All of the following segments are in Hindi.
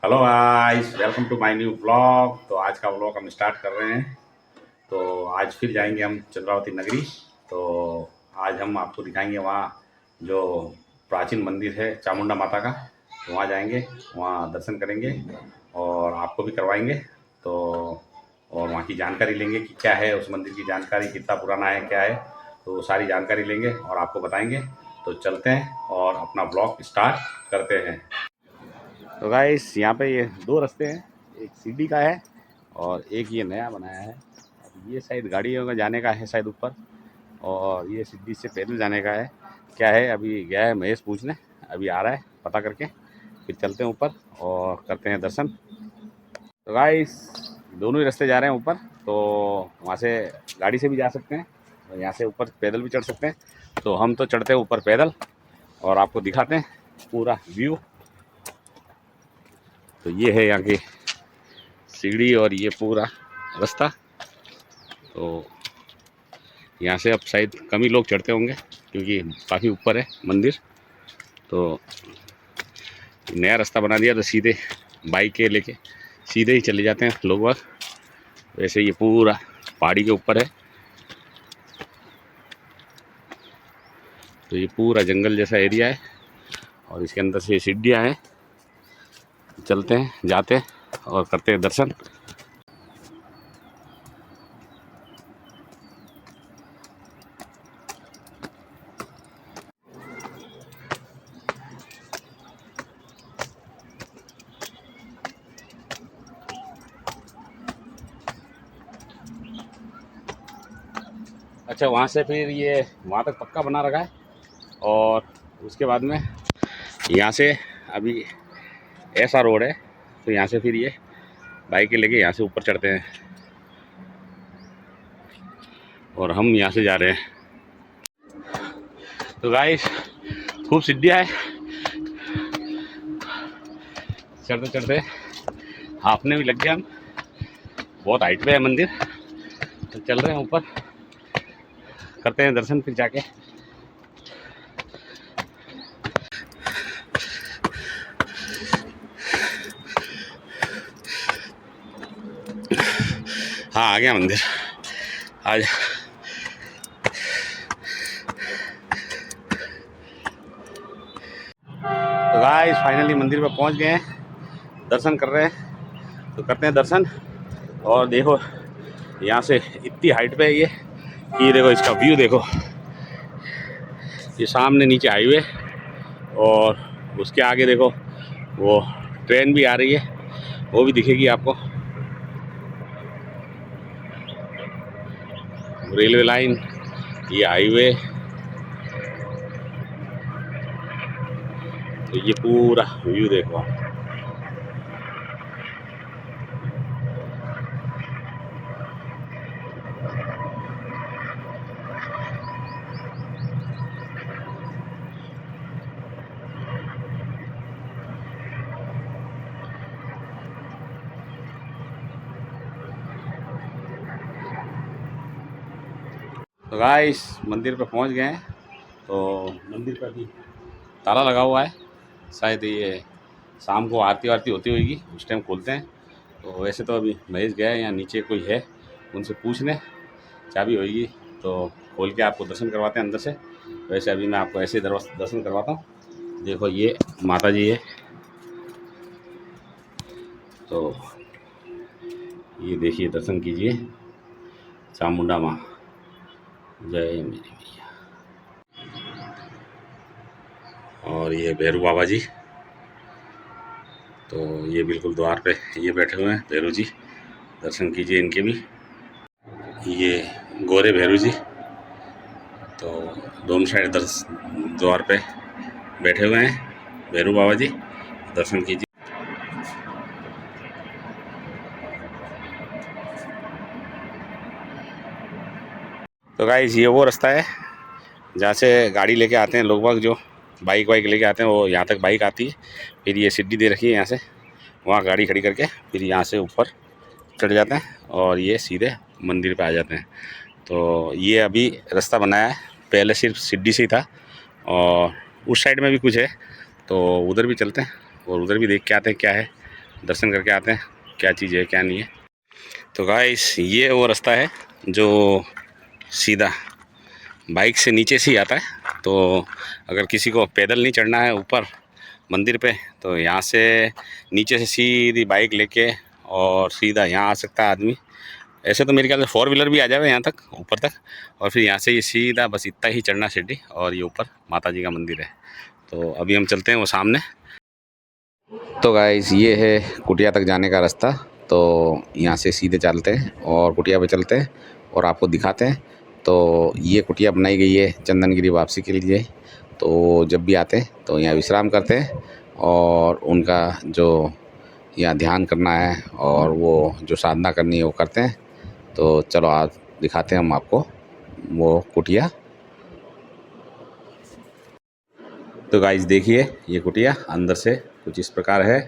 Hello guys, welcome to my new blog. तो आज का ब्लॉग हम स्टार्ट कर रहे हैं। तो आज फिर जाएंगे हम चंद्रावती नगरी। तो आज हम आपको दिखाएंगे वहाँ जो प्राचीन मंदिर है चामुंडा माता का। तो वहाँ जाएंगे, वहाँ दर्शन करेंगे और आपको भी करवाएंगे। तो और वहाँ की जानकारी लेंगे कि क्या है उस मंदिर की जानकारी, कितना पुराना है, क्या है। तो सारी जानकारी लेंगे और आपको बताएंगे। तो चलते हैं और अपना ब्लॉग स्टार्ट करते हैं। तो गाइस यहाँ पे ये दो रास्ते हैं, एक सीढ़ी का है और एक ये नया बनाया है। अब ये शायद गाड़ियों का जाने का है शायद ऊपर, और ये सीढ़ी से पैदल जाने का है। क्या है, अभी गया है महेश पूछने, अभी आ रहा है पता करके, फिर चलते हैं ऊपर और करते हैं दर्शन। तो गाइस दोनों ही रास्ते जा रहे हैं ऊपर। तो वहाँ से गाड़ी से भी जा सकते हैं और यहाँ से ऊपर पैदल भी चढ़ सकते हैं। तो हम तो चढ़ते हैं ऊपर पैदल और आपको दिखाते हैं पूरा व्यू। तो ये है यहाँ की सीढ़ी और ये पूरा रास्ता। तो यहाँ से अब शायद कम ही लोग चढ़ते होंगे क्योंकि काफ़ी ऊपर है मंदिर। तो नया रास्ता बना दिया तो सीधे बाइक के लेके सीधे ही चले जाते हैं लोग बाग। वैसे ये पूरा पहाड़ी के ऊपर है, तो ये पूरा जंगल जैसा एरिया है और इसके अंदर से सीढ़ियाँ हैं। चलते हैं, जाते हैं और करते हैं दर्शन। अच्छा, वहाँ से फिर ये वहाँ तक पक्का बना रखा है और उसके बाद में यहाँ से अभी ऐसा रोड है। तो यहाँ से फिर ये बाइक लेके यहाँ से ऊपर चढ़ते हैं और हम यहाँ से जा रहे हैं। तो गाइस खूब सीढ़ियाँ है, चढ़ते चढ़ते हाफने भी लग गया हम। बहुत हाइट पे है मंदिर। तो चल रहे हैं ऊपर, करते हैं दर्शन फिर जाके। हाँ, आ गया मंदिर आज। तो गाइस फाइनली मंदिर पे पहुंच गए हैं, दर्शन कर रहे हैं। तो करते हैं दर्शन। और देखो यहाँ से इतनी हाइट पे है ये कि देखो इसका व्यू देखो। ये सामने नीचे हाईवे और उसके आगे देखो वो ट्रेन भी आ रही है, वो भी दिखेगी आपको। रेलवे लाइन, ये हाईवे। तो ये पूरा व्यू देखो आप। तो गाइस मंदिर पे पहुंच गए हैं। तो मंदिर पर भी ताला लगा हुआ है, शायद ये शाम को आरती वारती होती होगी उस टाइम खोलते हैं। तो वैसे तो अभी महेश गया है, यहाँ नीचे कोई है उनसे पूछ लें, चाबी होगी तो खोल के आपको दर्शन करवाते हैं अंदर से। वैसे अभी मैं आपको ऐसे दर्शन करवाता हूँ। देखो ये माता जी है, तो ये देखिए दर्शन कीजिए। चामुंडा माँ जय मेरी मैया। और ये भैरू बाबा जी, तो ये बिल्कुल द्वार पे ये बैठे हुए हैं भैरू जी, दर्शन कीजिए इनके भी। ये गोरे भैरू जी, तो दोनों साइड द्वार पे बैठे हुए हैं भैरू बाबा जी, दर्शन कीजिए। तो गाइस ये वो रास्ता है जहाँ से गाड़ी लेके आते हैं लोग बाग, जो बाइक वाइक लेके आते हैं वो यहाँ तक बाइक आती है। फिर ये सीढ़ी दे रखी है, यहाँ से वहाँ गाड़ी खड़ी करके फिर यहाँ से ऊपर चढ़ जाते हैं और ये सीधे मंदिर पे आ जाते हैं। तो ये अभी रास्ता बनाया है, पहले सिर्फ सीढ़ी से ही था और उस साइड में भी कुछ है। तो उधर भी चलते हैं और उधर भी देख के आते हैं क्या है। दर्शन करके आते हैं क्या चीज़ है क्या नहीं है। तो गाइस ये वो रास्ता है जो सीधा बाइक से नीचे से ही आता है। तो अगर किसी को पैदल नहीं चढ़ना है ऊपर मंदिर पे तो यहाँ से नीचे से सीधी बाइक लेके और सीधा यहाँ आ सकता है आदमी। ऐसे तो मेरे ख्याल से 4 व्हीलर भी आ जाए यहाँ तक ऊपर तक, और फिर यहाँ से ये सीधा बस इतना ही चढ़ना सीढ़ी और ये ऊपर माता जी का मंदिर है। तो अभी हम चलते हैं वो सामने। तो गाइस ये है कुटिया तक जाने का रास्ता। तो यहाँ से सीधे चलते हैं और कुटिया पे चलते हैं और आपको दिखाते हैं। तो ये कुटिया बनाई गई है चंदनगिरी वापसी के लिए। तो जब भी आते हैं तो यहाँ विश्राम करते हैं और उनका जो यहाँ ध्यान करना है और वो जो साधना करनी है वो करते हैं। तो चलो आज दिखाते हैं हम आपको वो कुटिया। तो गाइस देखिए ये कुटिया अंदर से कुछ इस प्रकार है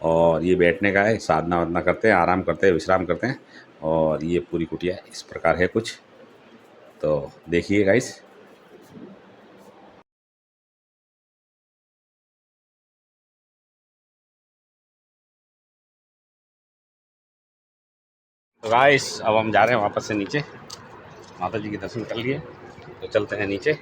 और ये बैठने का है, साधना वाधना करते हैं, आराम करते हैं, विश्राम करते हैं। और ये पूरी कुटिया इस प्रकार है कुछ। तो देखिए गाइस। तो गाइस अब हम जा रहे हैं वापस से नीचे, माता जी के दर्शन कर लिए तो चलते हैं नीचे।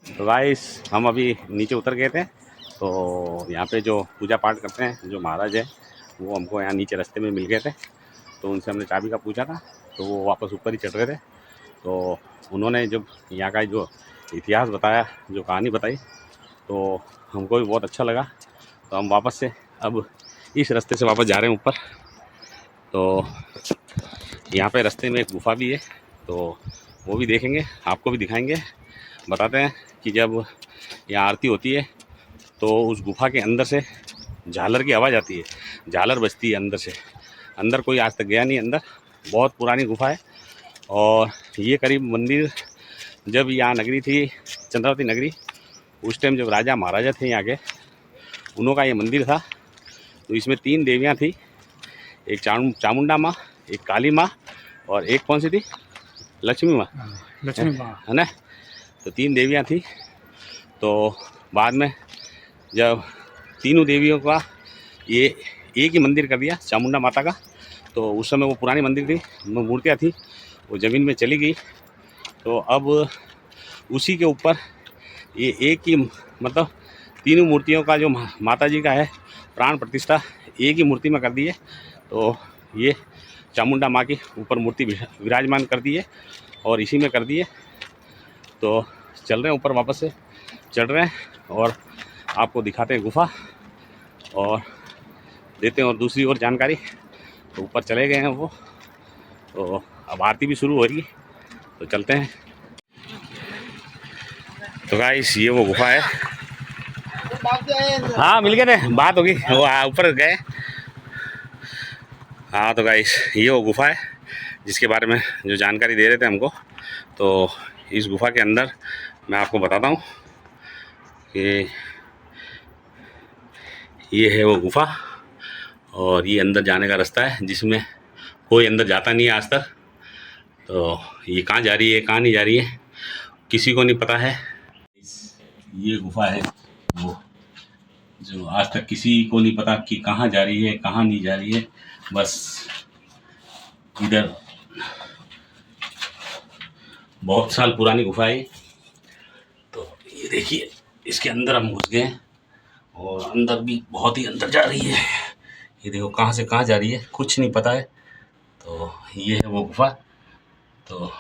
तो गाइस हम अभी नीचे उतर गए थे। तो यहाँ पे जो पूजा पाठ करते हैं जो महाराज है वो हमको यहाँ नीचे रास्ते में मिल गए थे। तो उनसे हमने चाबी का पूछा था तो वो वापस ऊपर ही चढ़ रहे थे। तो उन्होंने जब यहाँ का जो इतिहास बताया, जो कहानी बताई, तो हमको भी बहुत अच्छा लगा। तो हम वापस से अब इस रास्ते से वापस जा रहे हैं ऊपर। तो यहाँ पे रास्ते में एक गुफा भी है तो वो भी देखेंगे, आपको भी दिखाएंगे। बताते हैं कि जब यहाँ आरती होती है तो उस गुफा के अंदर से झालर की आवाज़ आती है, झालर बजती है अंदर से। अंदर कोई आज तक गया नहीं, अंदर बहुत पुरानी गुफा है। और ये करीब मंदिर जब यहाँ नगरी थी चंद्रावती नगरी, उस टाइम जब राजा महाराजा थे यहाँ के, उन्हों का ये मंदिर था। तो इसमें 3 देवियाँ थी, एक चामुंडा माँ, एक काली माँ और एक कौन सी थी, लक्ष्मी माँ, लक्ष्मी माँ है ना। तो 3 देवियाँ थी। तो बाद में जब तीनों देवियों का ये एक ही मंदिर कर दिया चामुंडा माता का, तो उस समय वो पुरानी मंदिर थी, मूर्तियाँ थी, वो ज़मीन में चली गई। तो अब उसी के ऊपर ये एक ही मतलब तीनों मूर्तियों का जो माता जी का है प्राण प्रतिष्ठा एक ही मूर्ति में कर दी है। तो ये चामुंडा माँ की ऊपर मूर्ति विराजमान कर दी है और इसी में कर दी है। तो चल रहे हैं ऊपर, वापस से चढ़ रहे हैं और आपको दिखाते हैं गुफा और देते हैं और दूसरी और जानकारी। तो ऊपर चले गए हैं वो, तो अब आरती भी शुरू हो रही है, तो चलते हैं। तो गाइस ये वो गुफा है। हाँ मिल गए थे, बात होगी, वो ऊपर गए। हाँ तो गाइस ये वो गुफा है जिसके बारे में जो जानकारी दे रहे थे हमको। तो इस गुफा के अंदर मैं आपको बताता हूँ कि ये है वो गुफा और ये अंदर जाने का रास्ता है जिसमें कोई अंदर जाता नहीं है आज तक। तो ये कहाँ जा रही है कहाँ नहीं जा रही है किसी को नहीं पता है। ये गुफा है वो जो आज तक किसी को नहीं पता कि कहाँ जा रही है कहाँ नहीं जा रही है। बस इधर बहुत साल पुरानी गुफा है। तो ये देखिए इसके अंदर हम घुस गए और अंदर भी बहुत ही अंदर जा रही है। ये देखो कहाँ से कहाँ जा रही है कुछ नहीं पता है। तो ये है वो गुफा। तो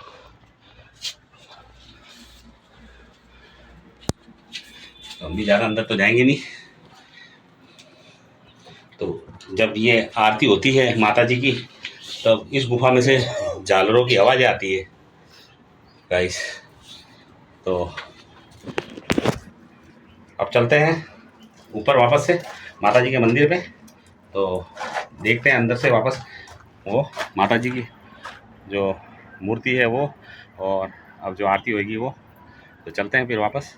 हम भी ज़्यादा अंदर तो जाएंगे नहीं। तो जब ये आरती होती है माता जी की तब इस गुफा में से झालरों की आवाज़ आती है गाइस। तो अब चलते हैं ऊपर वापस से माता जी के मंदिर पे। तो देखते हैं अंदर से वापस वो माता जी की जो मूर्ति है वो, और अब जो आरती होगी वो। तो चलते हैं फिर वापस।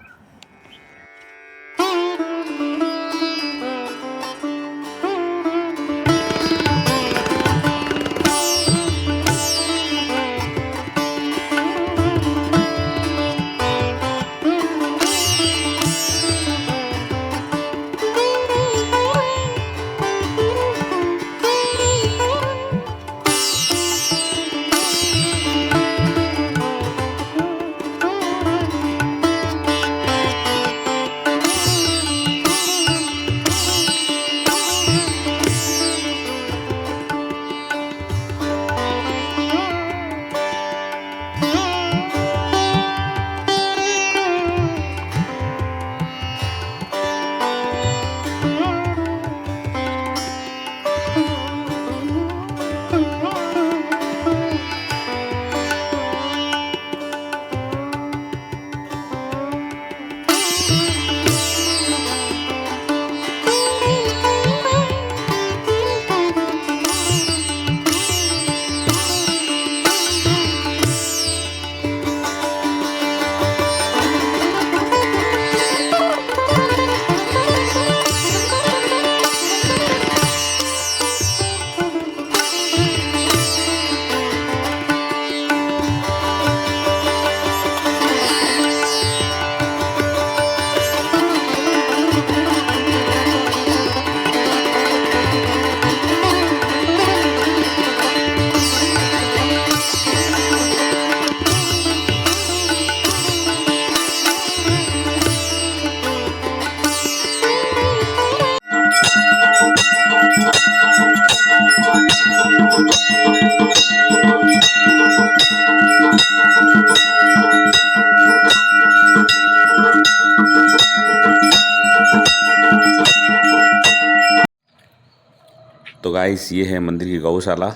तो गाइस ये है मंदिर की गौशाला।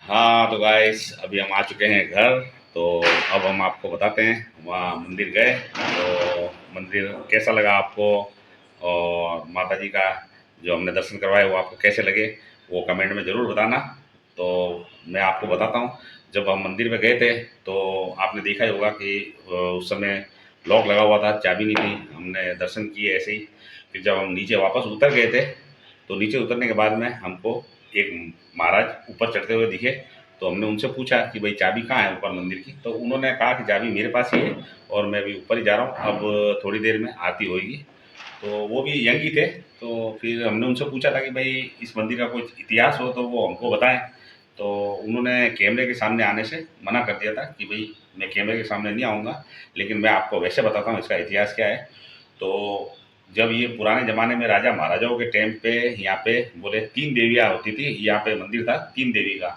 हाँ तो गाइस अभी हम आ चुके हैं घर। तो अब हम आपको बताते हैं वहाँ मंदिर गए तो मंदिर कैसा लगा आपको, और माता जी का जो हमने दर्शन करवाए वो आपको कैसे लगे वो कमेंट में ज़रूर बताना। तो मैं आपको बताता हूँ, जब हम मंदिर में गए थे तो आपने देखा ही होगा कि उस समय लॉक लगा हुआ था, चाबी नहीं थी। हमने दर्शन किए ऐसे ही। फिर जब हम नीचे वापस उतर गए थे तो नीचे उतरने के बाद में हमको एक महाराज ऊपर चढ़ते हुए दिखे। तो हमने उनसे पूछा कि भाई चाबी कहाँ है ऊपर मंदिर की, तो उन्होंने कहा कि चाबी मेरे पास ही है और मैं अभी ऊपर ही जा रहा हूँ, अब थोड़ी देर में आरती होगी। तो वो भी यंग ही थे। तो फिर हमने उनसे पूछा था कि भाई इस मंदिर का कुछ इतिहास हो तो वो हमको बताएं। तो उन्होंने कैमरे के सामने आने से मना कर दिया था कि भाई मैं कैमरे के सामने नहीं आऊँगा, लेकिन मैं आपको वैसे बताता हूँ इसका इतिहास क्या है। तो जब ये पुराने ज़माने में राजा महाराजाओं के टाइम पे यहाँ पे बोले 3 देवियाँ होती थी। यहाँ पे मंदिर था 3 देवी का,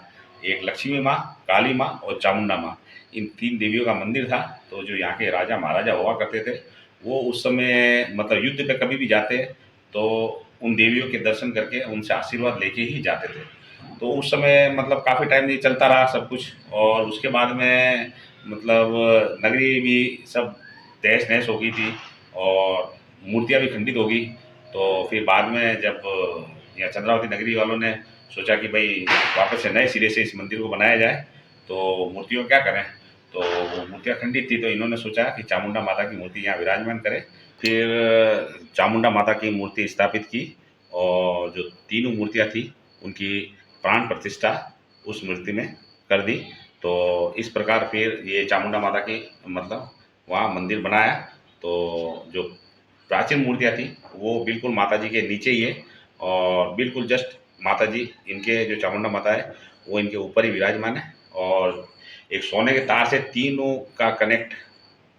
एक लक्ष्मी माँ, काली माँ और चामुंडा माँ। इन 3 देवियों का मंदिर था। तो जो यहाँ के राजा महाराजा हुआ करते थे वो उस समय मतलब युद्ध पे कभी भी जाते तो उन देवियों के दर्शन करके उनसे आशीर्वाद लेके ही जाते थे। तो उस समय मतलब काफ़ी टाइम ये चलता रहा सब कुछ, और उसके बाद में मतलब नगरी भी सब तहस नहस हो गई थी और मूर्तियाँ भी खंडित हो गई। तो फिर बाद में जब यहाँ चंद्रावती नगरी वालों ने सोचा कि भाई वापस से नए सिरे से इस मंदिर को बनाया जाए, तो मूर्तियों क्या करें। तो वो मूर्तियाँ खंडित थी तो इन्होंने सोचा कि चामुंडा माता की मूर्ति यहाँ विराजमान करें। फिर चामुंडा माता की मूर्ति स्थापित की और जो तीनों मूर्तियाँ थी उनकी प्राण प्रतिष्ठा उस मूर्ति में कर दी। तो इस प्रकार फिर ये चामुंडा माता की मतलब वहाँ मंदिर बनाया। तो जो प्राचीन मूर्तियाँ थी वो बिल्कुल माता जी के नीचे ही है और बिल्कुल जस्ट माता जी इनके जो चामुंडा माता है वो इनके ऊपर ही विराजमान है। और एक सोने के तार से तीनों का कनेक्ट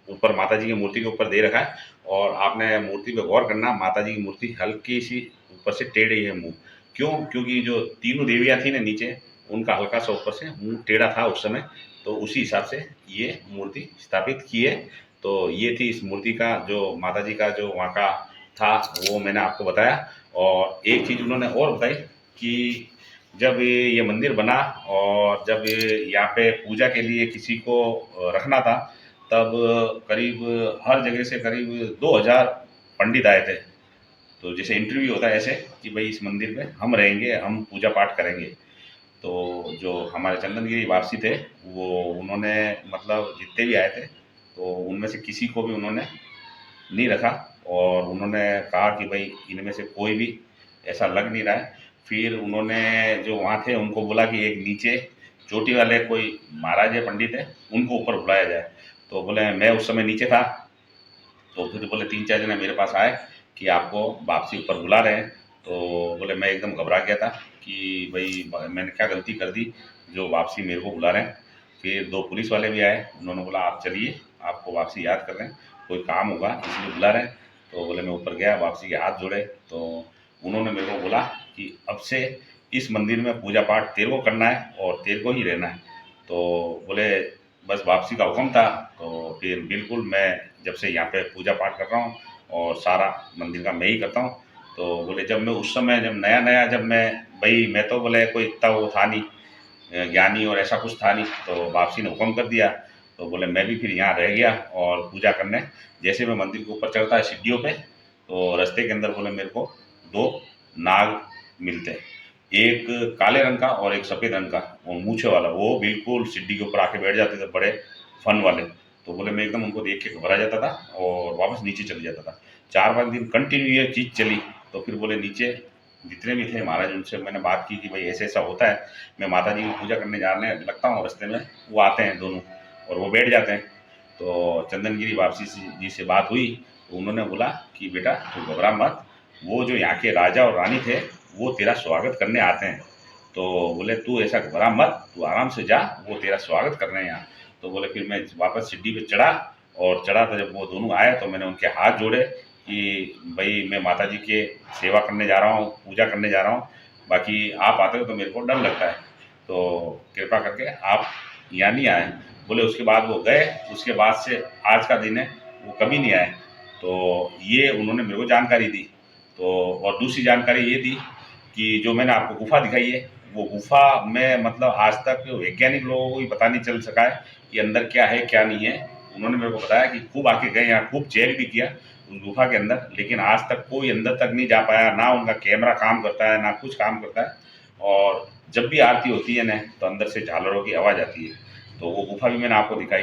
ऊपर माता जी की मूर्ति के ऊपर दे रखा है। और आपने मूर्ति पे गौर करना, माता जी की मूर्ति हल्की सी ऊपर से टेढ़ी है मुँह। क्यों? क्योंकि जो तीनों देवियाँ थी ना नीचे, उनका हल्का सा ऊपर से मुँह टेढ़ा था उस समय, तो उसी हिसाब से ये मूर्ति स्थापित की है। तो ये थी इस मूर्ति का जो माता जी का जो वहाँ का था वो मैंने आपको बताया। और एक चीज़ उन्होंने और बताई कि जब ये मंदिर बना और जब यहाँ पे पूजा के लिए किसी को रखना था, तब करीब हर जगह से करीब 2000 पंडित आए थे। तो जैसे इंटरव्यू होता है ऐसे कि भाई इस मंदिर में हम रहेंगे, हम पूजा पाठ करेंगे। तो जो हमारे चंदनगिरी वासी थे वो उन्होंने मतलब जितने भी आए थे तो उनमें से किसी को भी उन्होंने नहीं रखा। और उन्होंने कहा कि भाई इनमें से कोई भी ऐसा लग नहीं रहा है। फिर उन्होंने जो वहाँ थे उनको बोला कि एक नीचे चोटी वाले कोई महाराज या पंडित है उनको ऊपर बुलाया जाए। तो बोले मैं उस समय नीचे था। तो फिर बोले 3-4 जने मेरे पास आए कि आपको वापसी ऊपर बुला रहे हैं। तो बोले मैं एकदम घबरा गया था कि भाई मैंने क्या गलती कर दी जो वापसी मेरे को बुला रहे हैं। फिर 2 पुलिस वाले भी आए, उन्होंने बोला आप चलिए, आपको वापसी याद कर रहे हैं, कोई काम होगा इसलिए बुला रहे हैं। तो बोले मैं ऊपर गया, वापसी के हाथ जोड़े तो उन्होंने मेरे को बोला कि अब से इस मंदिर में पूजा पाठ तेरे को करना है और तेरे को ही रहना है। तो बोले बस वापसी का हुक्म था। तो फिर बिल्कुल मैं जब से यहाँ पे पूजा पाठ कर रहा हूँ और सारा मंदिर का मैं ही करता हूँ। तो बोले जब मैं उस समय जब नया-नया जब मैं तो बोले कोई इतना वो था नहीं ज्ञानी और ऐसा कुछ था नहीं, तो वापसी ने हुक्म कर दिया। तो बोले मैं भी फिर यहाँ रह गया और पूजा करने। जैसे मैं मंदिर के ऊपर चढ़ता है सीढ़ियों पे, तो रास्ते के अंदर बोले मेरे को 2 नाग मिलते हैं, एक काले रंग का और एक सफ़ेद रंग का वो मूंछे वाला, वो बिल्कुल सीढ़ी के ऊपर आके बैठ जाते थे, बड़े फन वाले। तो बोले मैं एकदम उनको देख के घबरा जाता था और वापस नीचे चले जाता था। 4-5 दिन कंटिन्यू ये चीज़ चली। तो फिर बोले नीचे जितने भी थे महाराज उनसे मैंने बात की कि भाई ऐसा-ऐसा होता है, मैं माता जी की पूजा करने जाने लगता हूँ, रास्ते में वो आते हैं दोनों और वो बैठ जाते हैं। तो चंदनगिरी वापसी जी से बात हुई तो उन्होंने बोला कि बेटा तू घबरा मत, वो जो यहाँ के राजा और रानी थे वो तेरा स्वागत करने आते हैं। तो बोले तू ऐसा घबरा मत, तू आराम से जा, वो तेरा स्वागत कर रहे हैं यहाँ। तो बोले फिर मैं वापस सीढ़ी पे चढ़ा और चढ़ा तो जब वो दोनों आए तो मैंने उनके हाथ जोड़े कि भाई मैं माता जी के सेवा करने जा रहा हूँ, पूजा करने जा रहा हूँ, बाकी आप आते हो तो मेरे को डर लगता है, तो कृपा करके आप यहाँ नहीं आए। बोले उसके बाद वो गए, उसके बाद से आज का दिन है वो कभी नहीं आए। तो ये उन्होंने मेरे को जानकारी दी। तो और दूसरी जानकारी ये थी कि जो मैंने आपको गुफा दिखाई है, वो गुफा में मतलब आज तक वैज्ञानिक लोगों को भी पता नहीं चल सका है कि अंदर क्या है क्या नहीं है। उन्होंने मेरे को बताया कि खूब आके गए, यहाँ खूब चेक भी किया उस गुफा के अंदर, लेकिन आज तक कोई अंदर तक नहीं जा पाया, ना उनका कैमरा काम करता है ना कुछ काम करता है। और जब भी आरती होती है ना, तो अंदर से झालरों की आवाज़ आती है। तो वो गुफा भी मैंने आपको दिखाई।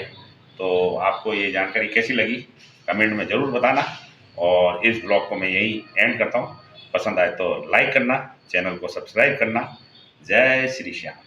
तो आपको ये जानकारी कैसी लगी कमेंट में ज़रूर बताना, और इस ब्लॉग को मैं यही एंड करता हूँ। पसंद आए तो लाइक करना, चैनल को सब्सक्राइब करना। जय श्री श्याम।